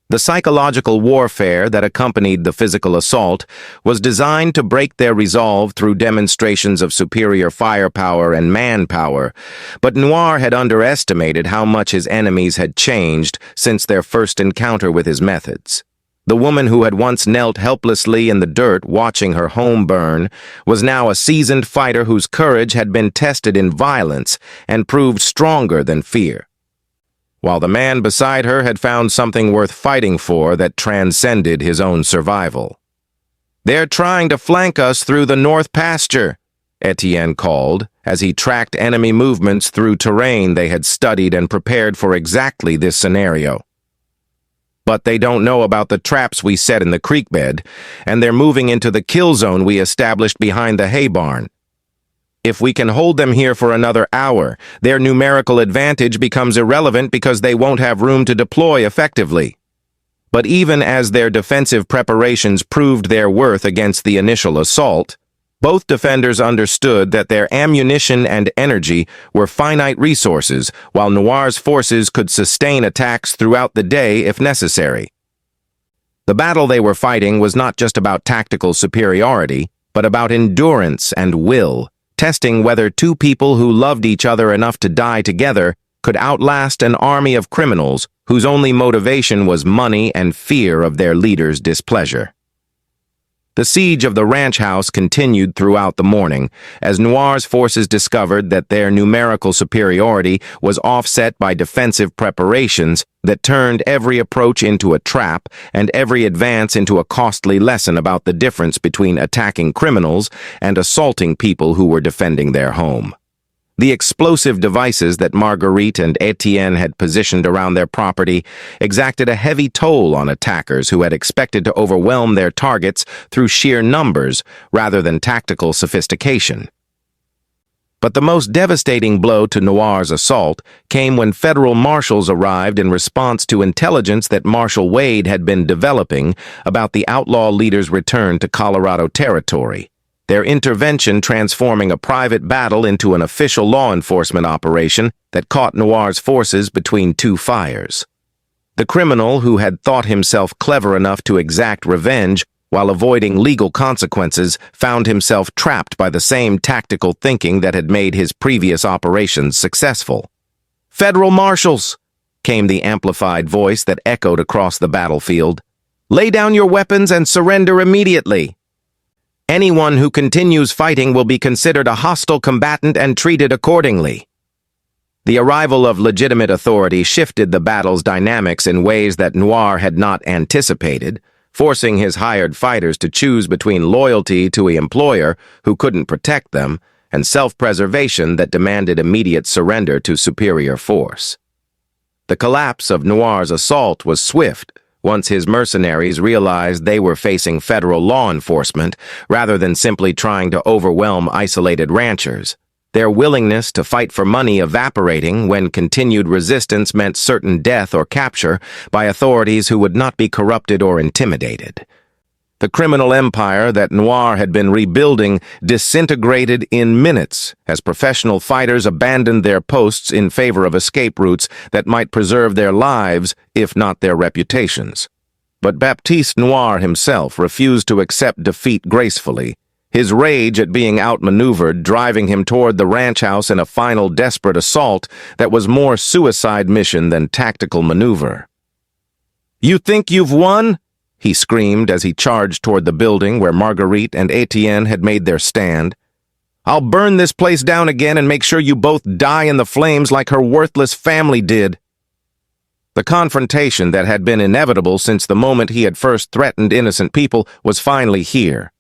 The psychological warfare that accompanied the physical assault was designed to break their resolve through demonstrations of superior firepower and manpower, but Noir had underestimated how much his enemies had changed since their first encounter with his methods. The woman who had once knelt helplessly in the dirt watching her home burn was now a seasoned fighter whose courage had been tested in violence and proved stronger than fear, while the man beside her had found something worth fighting for that transcended his own survival. "They're trying to flank us through the north pasture," Étienne called, as he tracked enemy movements through terrain they had studied and prepared for exactly this scenario. "But they don't know about the traps we set in the creek bed, and they're moving into the kill zone we established behind the hay barn. If we can hold them here for another hour, their numerical advantage becomes irrelevant because they won't have room to deploy effectively." But even as their defensive preparations proved their worth against the initial assault, both defenders understood that their ammunition and energy were finite resources, while Noir's forces could sustain attacks throughout the day if necessary. The battle they were fighting was not just about tactical superiority, but about endurance and will, testing whether two people who loved each other enough to die together could outlast an army of criminals whose only motivation was money and fear of their leader's displeasure. The siege of the ranch house continued throughout the morning, as Noir's forces discovered that their numerical superiority was offset by defensive preparations that turned every approach into a trap and every advance into a costly lesson about the difference between attacking criminals and assaulting people who were defending their home. The explosive devices that Marguerite and Étienne had positioned around their property exacted a heavy toll on attackers who had expected to overwhelm their targets through sheer numbers rather than tactical sophistication. But the most devastating blow to Noir's assault came when federal marshals arrived in response to intelligence that Marshal Wade had been developing about the outlaw leader's return to Colorado territory, their intervention transforming a private battle into an official law enforcement operation that caught Noir's forces between two fires. The criminal, who had thought himself clever enough to exact revenge while avoiding legal consequences, found himself trapped by the same tactical thinking that had made his previous operations successful. "Federal marshals!" came the amplified voice that echoed across the battlefield. "Lay down your weapons and surrender immediately. Anyone who continues fighting will be considered a hostile combatant and treated accordingly." The arrival of legitimate authority shifted the battle's dynamics in ways that Noir had not anticipated, forcing his hired fighters to choose between loyalty to an employer who couldn't protect them and self-preservation that demanded immediate surrender to superior force. The collapse of Noir's assault was swift once his mercenaries realized they were facing federal law enforcement rather than simply trying to overwhelm isolated ranchers, their willingness to fight for money evaporating when continued resistance meant certain death or capture by authorities who would not be corrupted or intimidated. The criminal empire that Noir had been rebuilding disintegrated in minutes as professional fighters abandoned their posts in favor of escape routes that might preserve their lives, if not their reputations. But Baptiste Noir himself refused to accept defeat gracefully, his rage at being outmaneuvered driving him toward the ranch house in a final desperate assault that was more suicide mission than tactical maneuver. "You think you've won?" he screamed as he charged toward the building where Marguerite and Étienne had made their stand. "I'll burn this place down again and make sure you both die in the flames like her worthless family did." The confrontation that had been inevitable since the moment he had first threatened innocent people was finally here.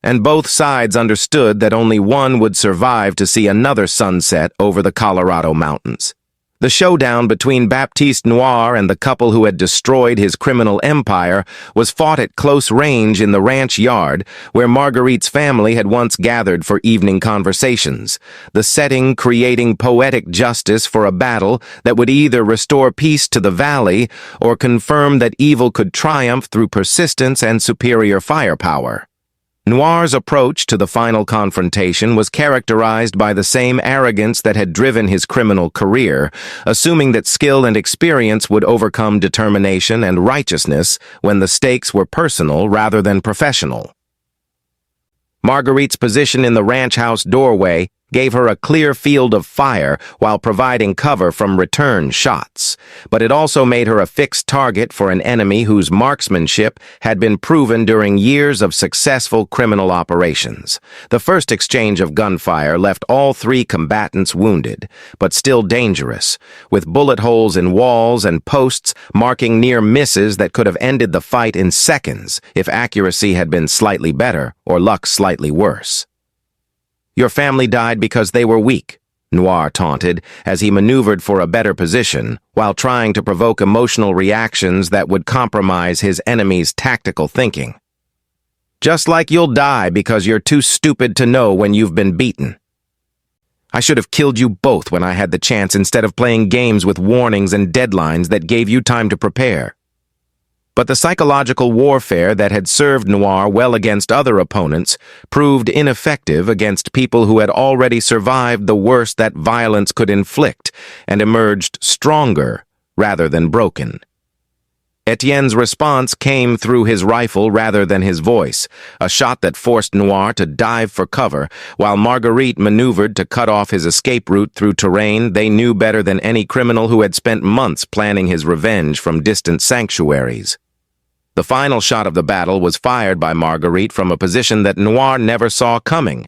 And both sides understood that only one would survive to see another sunset over the Colorado mountains. The showdown between Baptiste Noir and the couple who had destroyed his criminal empire was fought at close range in the ranch yard where Marguerite's family had once gathered for evening conversations, the setting creating poetic justice for a battle that would either restore peace to the valley or confirm that evil could triumph through persistence and superior firepower. Noir's approach to the final confrontation was characterized by the same arrogance that had driven his criminal career, assuming that skill and experience would overcome determination and righteousness when the stakes were personal rather than professional. Marguerite's position in the ranch house doorway gave her a clear field of fire while providing cover from return shots, but it also made her a fixed target for an enemy whose marksmanship had been proven during years of successful criminal operations. The first exchange of gunfire left all three combatants wounded, but still dangerous, with bullet holes in walls and posts marking near misses that could have ended the fight in seconds if accuracy had been slightly better or luck slightly worse. "Your family died because they were weak," Noir taunted as he maneuvered for a better position while trying to provoke emotional reactions that would compromise his enemy's tactical thinking. "Just like you'll die because you're too stupid to know when you've been beaten. I should have killed you both when I had the chance instead of playing games with warnings and deadlines that gave you time to prepare." But the psychological warfare that had served Noir well against other opponents proved ineffective against people who had already survived the worst that violence could inflict and emerged stronger rather than broken. Étienne's response came through his rifle rather than his voice, a shot that forced Noir to dive for cover, while Marguerite maneuvered to cut off his escape route through terrain they knew better than any criminal who had spent months planning his revenge from distant sanctuaries. The final shot of the battle was fired by Marguerite from a position that Noir never saw coming,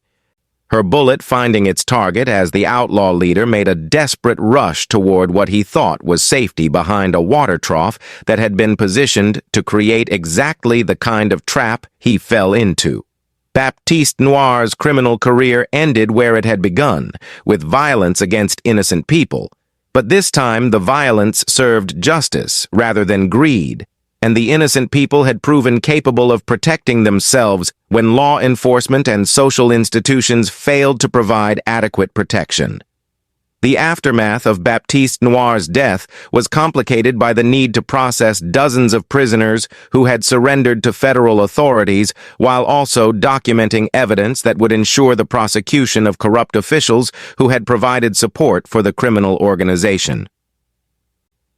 her bullet finding its target as the outlaw leader made a desperate rush toward what he thought was safety behind a water trough that had been positioned to create exactly the kind of trap he fell into. Baptiste Noir's criminal career ended where it had begun, with violence against innocent people. But this time the violence served justice rather than greed, and the innocent people had proven capable of protecting themselves when law enforcement and social institutions failed to provide adequate protection. The aftermath of Baptiste Noir's death was complicated by the need to process dozens of prisoners who had surrendered to federal authorities while also documenting evidence that would ensure the prosecution of corrupt officials who had provided support for the criminal organization.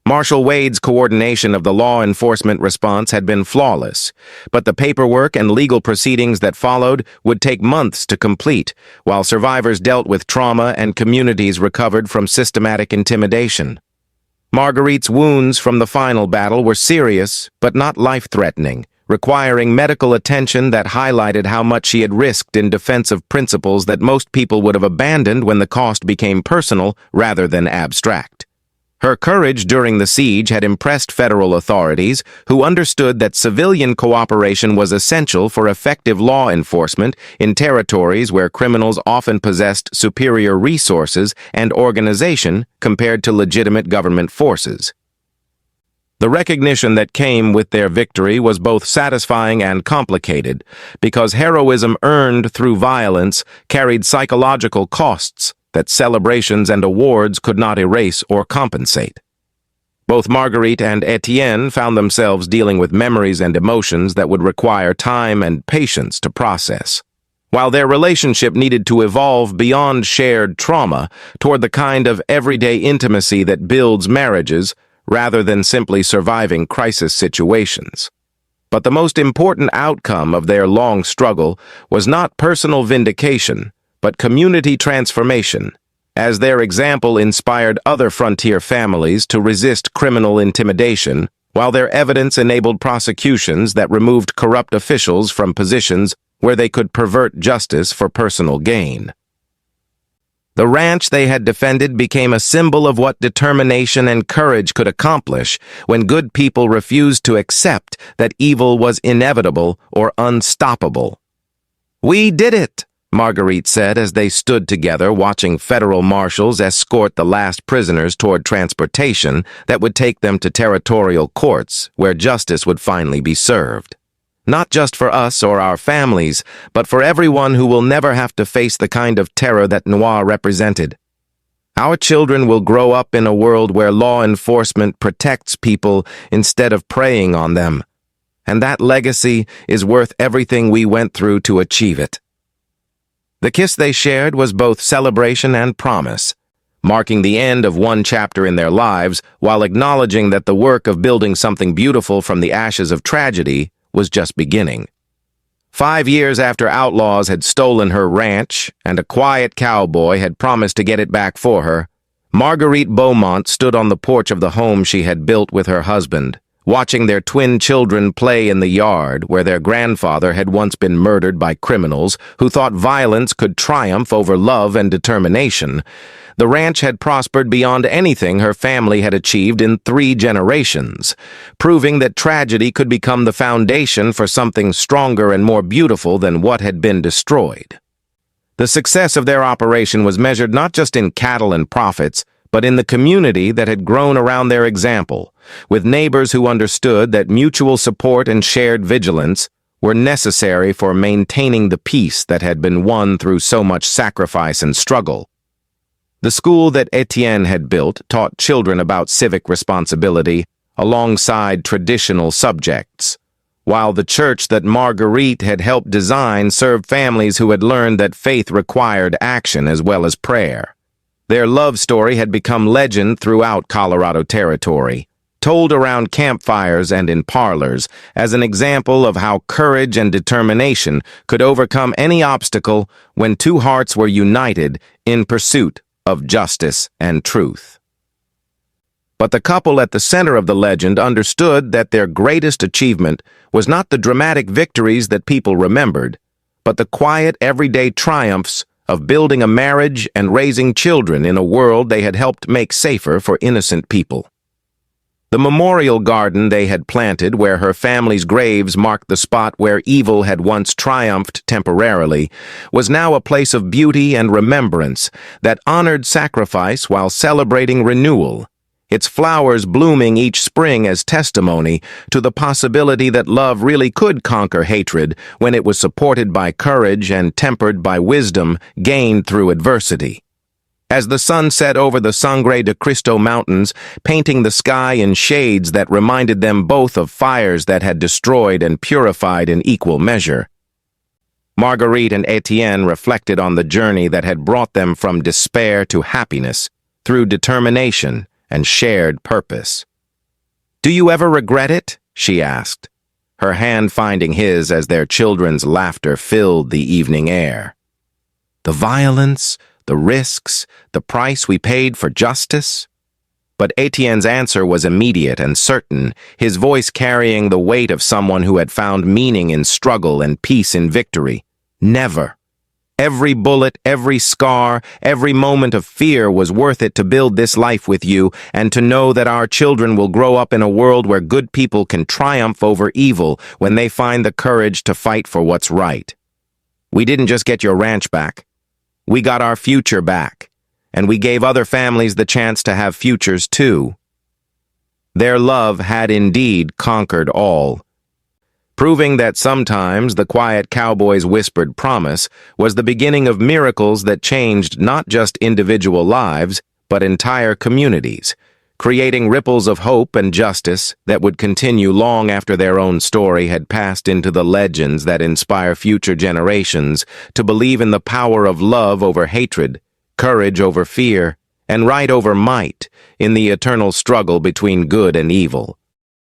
Marshal Wade's coordination of the law enforcement response had been flawless, but the paperwork and legal proceedings that followed would take months to complete, while survivors dealt with trauma and communities recovered from systematic intimidation. Marguerite's wounds from the final battle were serious, but not life-threatening, requiring medical attention that highlighted how much she had risked in defense of principles that most people would have abandoned when the cost became personal rather than abstract. Her courage during the siege had impressed federal authorities, who understood that civilian cooperation was essential for effective law enforcement in territories where criminals often possessed superior resources and organization compared to legitimate government forces. The recognition that came with their victory was both satisfying and complicated, because heroism earned through violence carried psychological costs that celebrations and awards could not erase or compensate. Both Marguerite and Étienne found themselves dealing with memories and emotions that would require time and patience to process, while their relationship needed to evolve beyond shared trauma toward the kind of everyday intimacy that builds marriages rather than simply surviving crisis situations. But the most important outcome of their long struggle was not personal vindication, but community transformation, as their example inspired other frontier families to resist criminal intimidation, while their evidence enabled prosecutions that removed corrupt officials from positions where they could pervert justice for personal gain. The ranch they had defended became a symbol of what determination and courage could accomplish when good people refused to accept that evil was inevitable or unstoppable. "We did it," Marguerite said as they stood together watching federal marshals escort the last prisoners toward transportation that would take them to territorial courts where justice would finally be served. Not just for us or our families, but for everyone who will never have to face the kind of terror that Noir represented. Our children will grow up in a world where law enforcement protects people instead of preying on them. And that legacy is worth everything we went through to achieve it. The kiss they shared was both celebration and promise, marking the end of one chapter in their lives while acknowledging that the work of building something beautiful from the ashes of tragedy was just beginning. 5 years after Outlaws had stolen her ranch and a quiet cowboy had promised to get it back for her, Marguerite Beaumont stood on the porch of the home she had built with her husband, watching their twin children play in the yard where their grandfather had once been murdered by criminals who thought violence could triumph over love and determination. The ranch had prospered beyond anything her family had achieved in 3 generations, proving that tragedy could become the foundation for something stronger and more beautiful than what had been destroyed. The success of their operation was measured not just in cattle and profits, but in the community that had grown around their example, with neighbors who understood that mutual support and shared vigilance were necessary for maintaining the peace that had been won through so much sacrifice and struggle. The school that Étienne had built taught children about civic responsibility alongside traditional subjects, while the church that Marguerite had helped design served families who had learned that faith required action as well as prayer. Their love story had become legend throughout Colorado territory, told around campfires and in parlors as an example of how courage and determination could overcome any obstacle when 2 hearts were united in pursuit of justice and truth. But the couple at the center of the legend understood that their greatest achievement was not the dramatic victories that people remembered, but the quiet, everyday triumphs of building a marriage and raising children in a world they had helped make safer for innocent people. The memorial garden they had planted where her family's graves marked the spot where evil had once triumphed temporarily was now a place of beauty and remembrance that honored sacrifice while celebrating renewal, its flowers blooming each spring as testimony to the possibility that love really could conquer hatred when it was supported by courage and tempered by wisdom gained through adversity. As the sun set over the Sangre de Cristo Mountains, painting the sky in shades that reminded them both of fires that had destroyed and purified in equal measure, Marguerite and Étienne reflected on the journey that had brought them from despair to happiness through determination and shared purpose. "Do you ever regret it?" she asked, her hand finding his as their children's laughter filled the evening air. "The violence, the risks, the price we paid for justice?" But Étienne's answer was immediate and certain, his voice carrying the weight of someone who had found meaning in struggle and peace in victory. Never. Every bullet, every scar, every moment of fear was worth it to build this life with you and to know that our children will grow up in a world where good people can triumph over evil when they find the courage to fight for what's right. We didn't just get your ranch back. We got our future back, and we gave other families the chance to have futures too. Their love had indeed conquered all, proving that sometimes the quiet cowboy's whispered promise was the beginning of miracles that changed not just individual lives, but entire communities, creating ripples of hope and justice that would continue long after their own story had passed into the legends that inspire future generations to believe in the power of love over hatred, courage over fear, and right over might in the eternal struggle between good and evil.